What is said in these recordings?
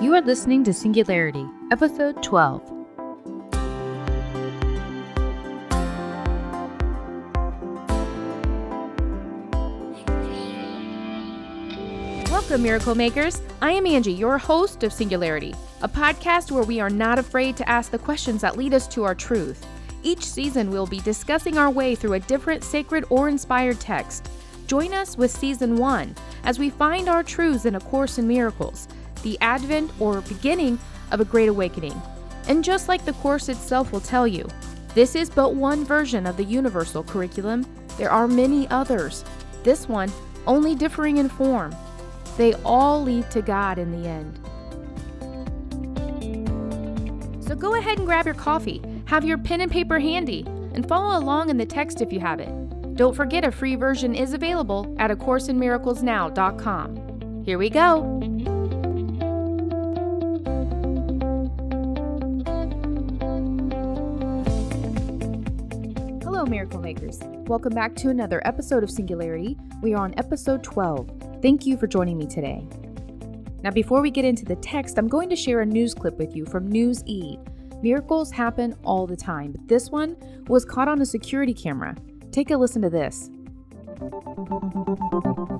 You are listening to Singularity, Episode 12. Welcome, Miracle Makers. I am Angie, your host of Singularity, a podcast where we are not afraid to ask the questions that lead us to our truth. Each season, we'll be discussing our way through a different sacred or inspired text. Join us with Season 1 as we find our truths in A Course in Miracles, the advent or beginning of a great awakening. And just like the Course itself will tell you, this is but one version of the universal curriculum. There are many others, this one only differing in form. They all lead to God in the end. So go ahead and grab your coffee, have your pen and paper handy, and follow along in the text if you have it. Don't forget a free version is available at acourseinmiraclesnow.com. Here we go. Hello, Miracle Makers. Welcome back to another episode of Singularity. We are on episode 12. Thank you for joining me today. Now, before we get into the text, I'm going to share a news clip with you from News E. Miracles happen all the time, but this one was caught on a security camera. Take a listen to this.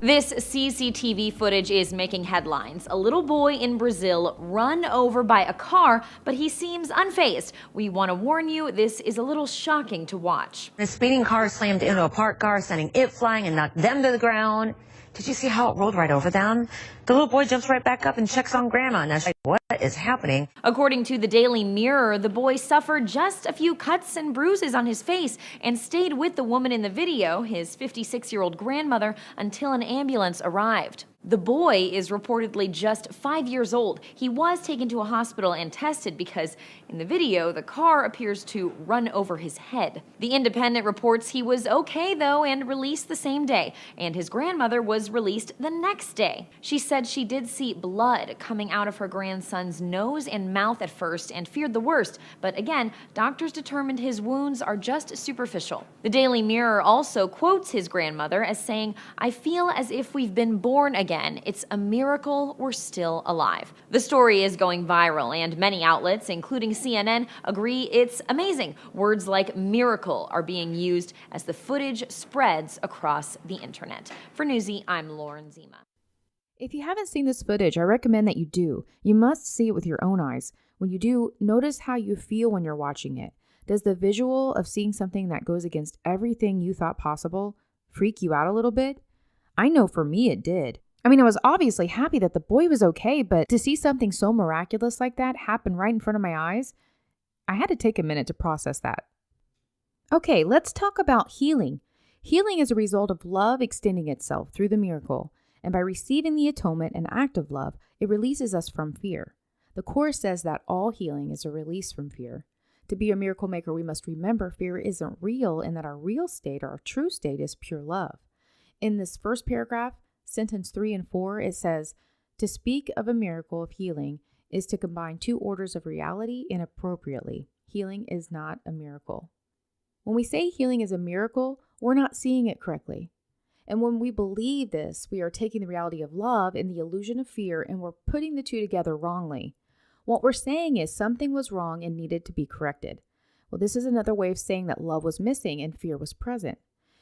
This CCTV footage is making headlines. A little boy in Brazil run over by a car, but he seems unfazed. We want to warn you, this is a little shocking to watch. A speeding car slammed into a parked car, sending it flying and knocked them to the ground. Did you see how it rolled right over them? The little boy jumps right back up and checks on Grandma. Now she's like, what is happening? According to the Daily Mirror, the boy suffered just a few cuts and bruises on his face and stayed with the woman in the video, his 56-year-old grandmother, until an ambulance arrived. The boy is reportedly just 5 years old. He was taken to a hospital and tested because in the video, the car appears to run over his head. The Independent reports he was okay though and released the same day, and his grandmother was released the next day. She said she did see blood coming out of her grandson's nose and mouth at first and feared the worst, but again, doctors determined his wounds are just superficial. The Daily Mirror also quotes his grandmother as saying, "I feel as if we've been born again. It's a miracle we're still alive." The story is going viral, and many outlets, including CNN, agree it's amazing. Words like miracle are being used as the footage spreads across the internet. For Newsy, I'm Lauren Zima. If you haven't seen this footage, I recommend that you do. You must see it with your own eyes. When you do, notice how you feel when you're watching it. Does the visual of seeing something that goes against everything you thought possible freak you out a little bit? I know for me it did. I mean, I was obviously happy that the boy was okay, but to see something so miraculous like that happen right in front of my eyes, I had to take a minute to process that. Okay, let's talk about healing. Healing is a result of love extending itself through the miracle, and by receiving the atonement and act of love, it releases us from fear. The Course says that all healing is a release from fear. To be a miracle maker, we must remember fear isn't real and that our real state, or our true state, is pure love. In this first paragraph, sentence 3 and 4, it says, to speak of a miracle of healing is to combine two orders of reality inappropriately. Healing is not a miracle. When we say healing is a miracle, we're not seeing it correctly. And when we believe this, we are taking the reality of love and the illusion of fear, and we're putting the two together wrongly. What we're saying is something was wrong and needed to be corrected. Well, this is another way of saying that love was missing and fear was present.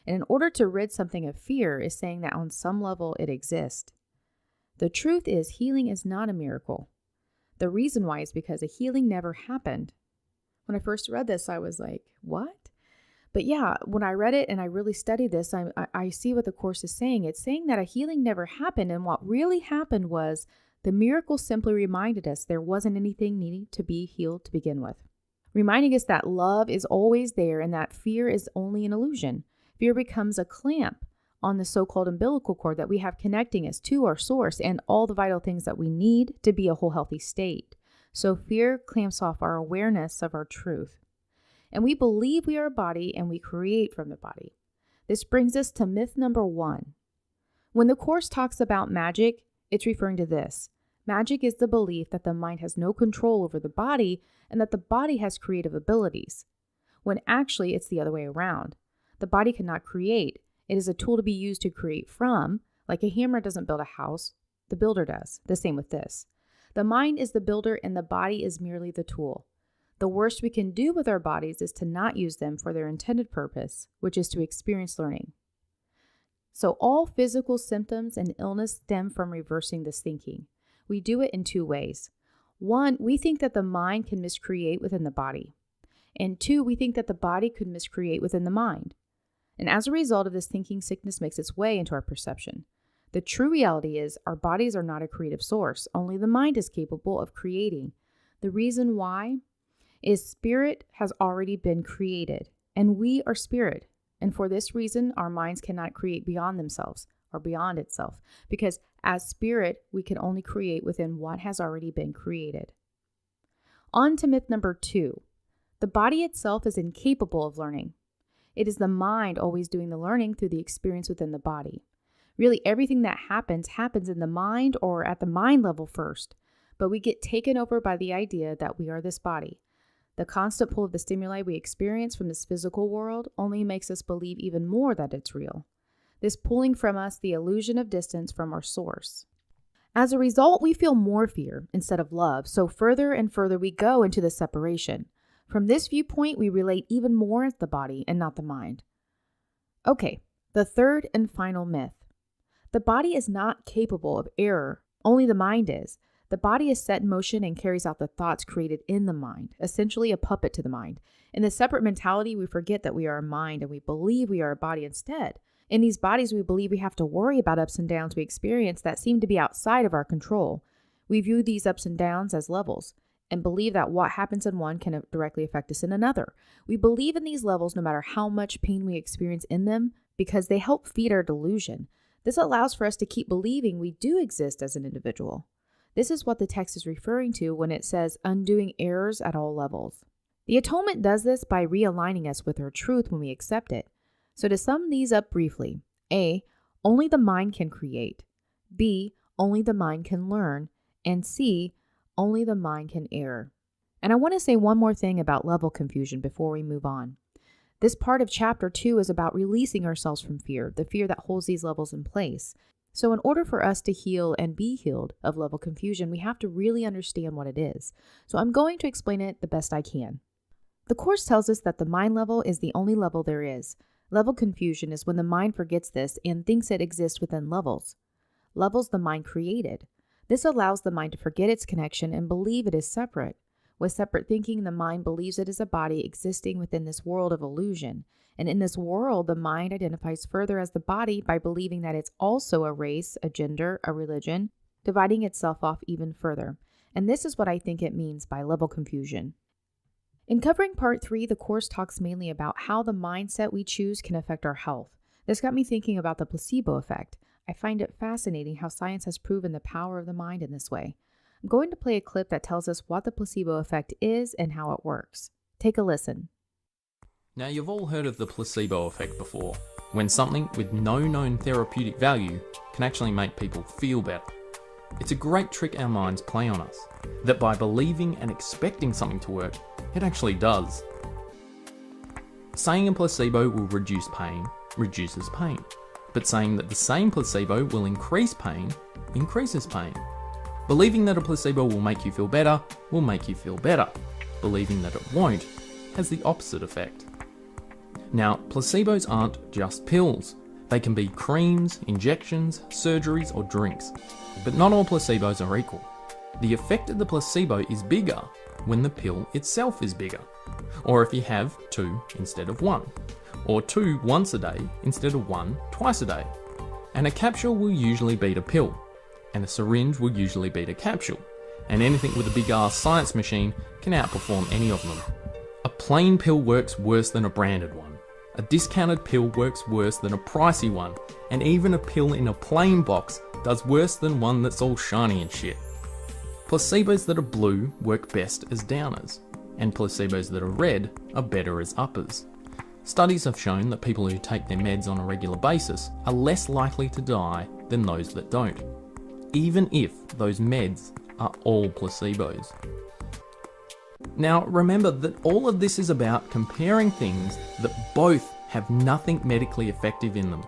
And in order to rid something of fear is saying that on some level it exists. The truth is healing is not a miracle. The reason why is because a healing never happened. When I first read this, I was like, what? But yeah, when I read it and I really studied this, I see what the Course is saying. It's saying that a healing never happened. And what really happened was the miracle simply reminded us there wasn't anything needing to be healed to begin with. Reminding us that love is always there and that fear is only an illusion. Fear becomes a clamp on the so-called umbilical cord that we have connecting us to our source and all the vital things that we need to be a whole healthy state. So fear clamps off our awareness of our truth. And we believe we are a body and we create from the body. This brings us to myth number 1. When the Course talks about magic, it's referring to this. Magic is the belief that the mind has no control over the body and that the body has creative abilities, when actually it's the other way around. The body cannot create. It is a tool to be used to create from, like a hammer doesn't build a house, the builder does. The same with this. The mind is the builder and the body is merely the tool. The worst we can do with our bodies is to not use them for their intended purpose, which is to experience learning. So all physical symptoms and illness stem from reversing this thinking. We do it in two ways. One, we think that the mind can miscreate within the body. And two, we think that the body could miscreate within the mind. And as a result of this thinking, sickness makes its way into our perception. The true reality is our bodies are not a creative source. Only the mind is capable of creating. The reason why is spirit has already been created, and we are spirit. And for this reason, our minds cannot create beyond themselves or beyond itself, because as spirit, we can only create within what has already been created. On to myth number 2. The body itself is incapable of learning. It is the mind always doing the learning through the experience within the body. Really, everything that happens in the mind or at the mind level first, but we get taken over by the idea that we are this body. The constant pull of the stimuli we experience from this physical world only makes us believe even more that it's real. This pulling from us the illusion of distance from our source. As a result, we feel more fear instead of love, so further and further we go into the separation. From this viewpoint, we relate even more as the body and not the mind. Okay, the third and final myth. The body is not capable of error, only the mind is. The body is set in motion and carries out the thoughts created in the mind, essentially a puppet to the mind. In the separate mentality, we forget that we are a mind and we believe we are a body instead. In these bodies, we believe we have to worry about ups and downs we experience that seem to be outside of our control. We view these ups and downs as levels and believe that what happens in one can directly affect us in another. We believe in these levels no matter how much pain we experience in them because they help feed our delusion. This allows for us to keep believing we do exist as an individual. This is what the text is referring to when it says undoing errors at all levels. The atonement does this by realigning us with our truth when we accept it. So to sum these up briefly, A, only the mind can create. B, only the mind can learn. And C, only the mind can err. And I want to say one more thing about level confusion before we move on. This part of chapter 2 is about releasing ourselves from fear, the fear that holds these levels in place. So in order for us to heal and be healed of level confusion, we have to really understand what it is. So I'm going to explain it the best I can. The Course tells us that the mind level is the only level there is. Level confusion is when the mind forgets this and thinks it exists within levels. Levels the mind created. This allows the mind to forget its connection and believe it is separate. With separate thinking, the mind believes it is a body existing within this world of illusion. And in this world, the mind identifies further as the body by believing that it's also a race, a gender, a religion, dividing itself off even further. And this is what I think it means by level confusion. In covering part 3, the Course talks mainly about how the mindset we choose can affect our health. This got me thinking about the placebo effect. I find it fascinating how science has proven the power of the mind in this way. I'm going to play a clip that tells us what the placebo effect is and how it works. Take a listen. Now, you've all heard of the placebo effect before, when something with no known therapeutic value can actually make people feel better. It's a great trick our minds play on us, that by believing and expecting something to work, it actually does. Saying a placebo will reduce pain reduces pain, but saying that the same placebo will increase pain increases pain. Believing that a placebo will make you feel better will make you feel better. Believing that it won't has the opposite effect. Now, placebos aren't just pills. They can be creams, injections, surgeries, or drinks. But not all placebos are equal. The effect of the placebo is bigger when the pill itself is bigger. Or if you have 2 instead of 1. Or 2 once a day instead of 1 twice a day. And a capsule will usually beat a pill. And a syringe will usually beat a capsule. And anything with a big ass science machine can outperform any of them. A plain pill works worse than a branded one. A discounted pill works worse than a pricey one, and even a pill in a plain box does worse than one that's all shiny and shit. Placebos that are blue work best as downers, and placebos that are red are better as uppers. Studies have shown that people who take their meds on a regular basis are less likely to die than those that don't, even if those meds are all placebos. Now, remember that all of this is about comparing things that both have nothing medically effective in them,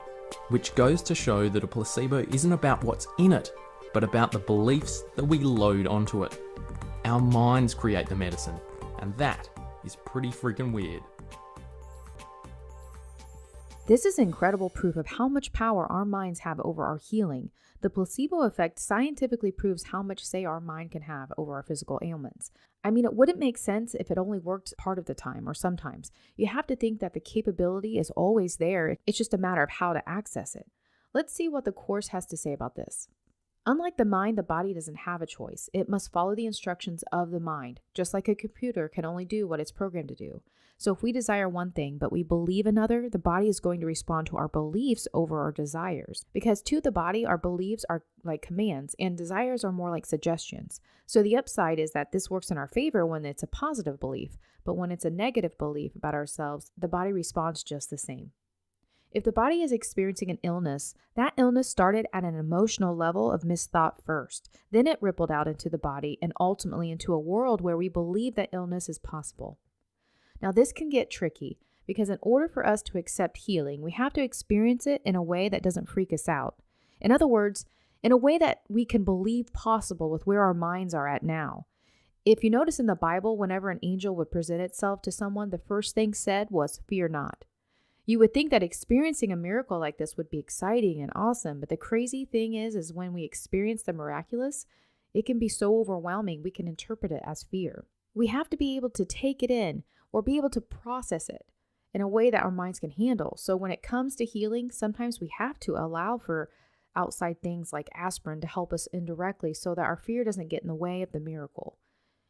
which goes to show that a placebo isn't about what's in it, but about the beliefs that we load onto it. Our minds create the medicine, and that is pretty freaking weird. This is incredible proof of how much power our minds have over our healing. The placebo effect scientifically proves how much say our mind can have over our physical ailments. I mean, it wouldn't make sense if it only worked part of the time or sometimes. You have to think that the capability is always there. It's just a matter of how to access it. Let's see what the Course has to say about this. Unlike the mind, the body doesn't have a choice. It must follow the instructions of the mind, just like a computer can only do what it's programmed to do. So if we desire one thing, but we believe another, the body is going to respond to our beliefs over our desires. Because to the body, our beliefs are like commands and desires are more like suggestions. So the upside is that this works in our favor when it's a positive belief, but when it's a negative belief about ourselves, the body responds just the same. If the body is experiencing an illness, that illness started at an emotional level of misthought first. Then it rippled out into the body and ultimately into a world where we believe that illness is possible. Now, this can get tricky because in order for us to accept healing, we have to experience it in a way that doesn't freak us out. In other words, in a way that we can believe possible with where our minds are at now. If you notice in the Bible, whenever an angel would present itself to someone, the first thing said was, "Fear not." You would think that experiencing a miracle like this would be exciting and awesome, but the crazy thing is when we experience the miraculous, it can be so overwhelming we can interpret it as fear. We have to be able to take it in or be able to process it in a way that our minds can handle. So when it comes to healing, sometimes we have to allow for outside things like aspirin to help us indirectly so that our fear doesn't get in the way of the miracle.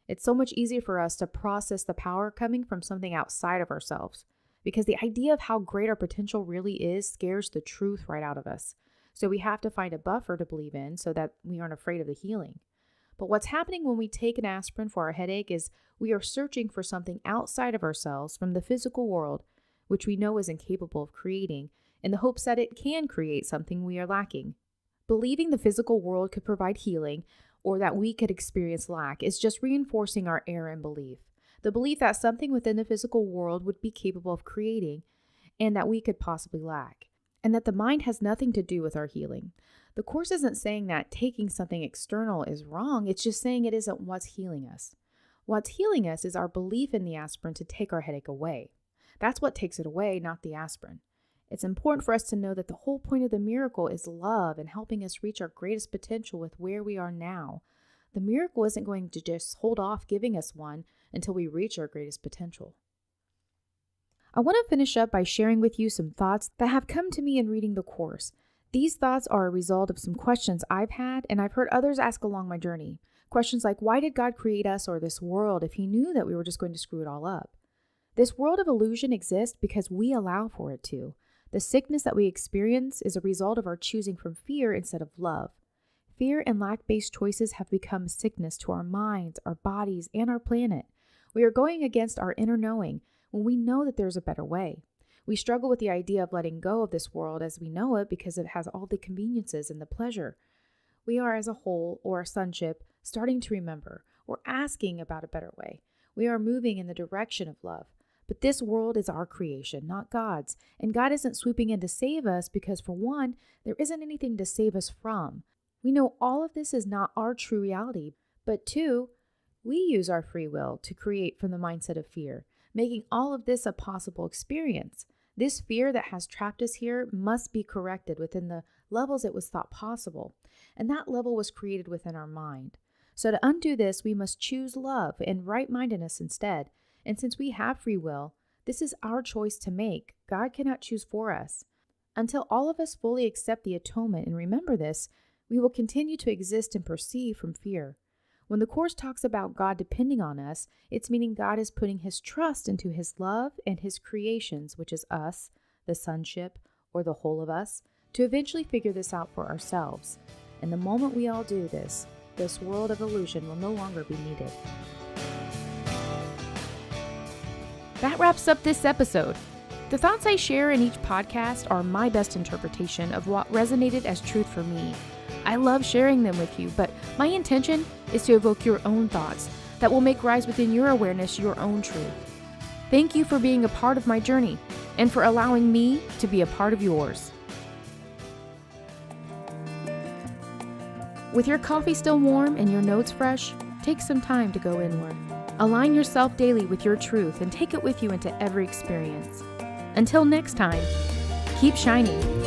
It's so much easier for us to process the power coming from something outside of ourselves, because the idea of how great our potential really is scares the truth right out of us. So we have to find a buffer to believe in so that we aren't afraid of the healing. But what's happening when we take an aspirin for our headache is we are searching for something outside of ourselves from the physical world, which we know is incapable of creating, in the hopes that it can create something we are lacking. Believing the physical world could provide healing or that we could experience lack is just reinforcing our error in belief. The belief that something within the physical world would be capable of creating and that we could possibly lack, and that the mind has nothing to do with our healing. The Course isn't saying that taking something external is wrong, it's just saying it isn't what's healing us. What's healing us is our belief in the aspirin to take our headache away. That's what takes it away, not the aspirin. It's important for us to know that the whole point of the miracle is love and helping us reach our greatest potential with where we are now. The miracle isn't going to just hold off giving us one until we reach our greatest potential. I want to finish up by sharing with you some thoughts that have come to me in reading the Course. These thoughts are a result of some questions I've had and I've heard others ask along my journey. Questions like, why did God create us or this world if he knew that we were just going to screw it all up? This world of illusion exists because we allow for it to. The sickness that we experience is a result of our choosing from fear instead of love. Fear and lack-based choices have become sickness to our minds, our bodies, and our planet. We are going against our inner knowing when we know that there's a better way. We struggle with the idea of letting go of this world as we know it because it has all the conveniences and the pleasure. We are as a whole, or a sonship, starting to remember, or asking about a better way. We are moving in the direction of love. But this world is our creation, not God's. And God isn't swooping in to save us because, for one, there isn't anything to save us from. We know all of this is not our true reality. But two, we use our free will to create from the mindset of fear, making all of this a possible experience. This fear that has trapped us here must be corrected within the levels it was thought possible. And that level was created within our mind. So to undo this, we must choose love and right-mindedness instead. And since we have free will, this is our choice to make. God cannot choose for us. Until all of us fully accept the atonement and remember this, we will continue to exist and perceive from fear. When the Course talks about God depending on us, it's meaning God is putting his trust into his love and his creations, which is us, the sonship, or the whole of us, to eventually figure this out for ourselves. And the moment we all do this, this world of illusion will no longer be needed. That wraps up this episode. The thoughts I share in each podcast are my best interpretation of what resonated as truth for me. I love sharing them with you, but my intention is to evoke your own thoughts that will make rise within your awareness your own truth. Thank you for being a part of my journey and for allowing me to be a part of yours. With your coffee still warm and your notes fresh, take some time to go inward. Align yourself daily with your truth and take it with you into every experience. Until next time, keep shining.